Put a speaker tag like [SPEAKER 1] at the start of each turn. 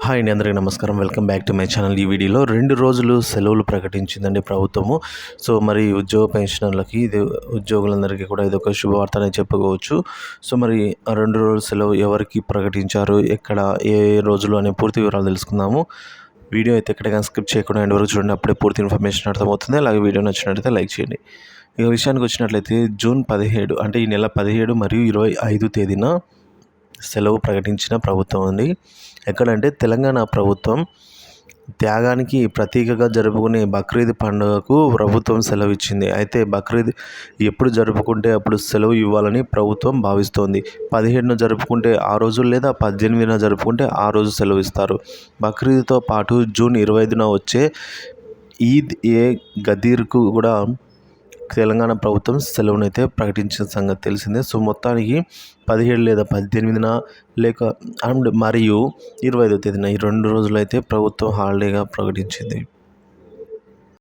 [SPEAKER 1] Hi అండి, అందరికీ నమస్కారం. Welcome back to my channel. ఈ వీడియోలో 2 రోజులు సెలవులు ప్రకటించిందండి ప్రభుత్వము. సో మరి ఉద్యోగ పెన్షనర్లకి ఉద్యోగులందరికీ కూడా ఇదొక శుభవార్త అని చెప్పుకోవచ్చు. సో మరి ఆ 2 రోజుల సెలవు ఎవరికి ప్రకటించారు, ఎక్కడ, ఏ రోజులు అనే పూర్తి వివరాలు తెలుసుకుందాము. వీడియో అయితే ఎక్కడికైనా స్కిప్ చేయకుండా ఎండ్ వరకు చూడండి, అప్పుడే పూర్తి ఇన్ఫర్మేషన్ అర్థమవుతుంది. అలాగే వీడియో నచ్చినట్లయితే లైక్ చేయండి. ఈ విషయానికి వచ్చినట్లయితే జూన్ 17 అంటే ఈ నెల 17 మరియు 25 తేదీన సెలవు ప్రకటించిన ప్రభుత్వం ఉంది. ఎక్కడంటే తెలంగాణ ప్రభుత్వం త్యాగానికి ప్రతీకగా జరుపుకునే బక్రీద్ పండుగకు ప్రభుత్వం సెలవు ఇచ్చింది. అయితే బక్రీద్ ఎప్పుడు జరుపుకుంటే అప్పుడు సెలవు ఇవ్వాలని ప్రభుత్వం భావిస్తోంది. 17న జరుపుకుంటే ఆ రోజు, లేదా 18న జరుపుకుంటే ఆ రోజు సెలవు ఇస్తారు. బక్రీద్తో పాటు జూన్ 25న వచ్చే ఈద్ ఏ గదీర్కు కూడా తెలంగాణ ప్రభుత్వం సెలవునైతే ప్రకటించిన సంగతి తెలిసిందే. సో మొత్తానికి 17 లేదా 18న మరియు 25వ తేదీన ఈ 2 రోజులైతే ప్రభుత్వం హాలిడేగా ప్రకటించింది.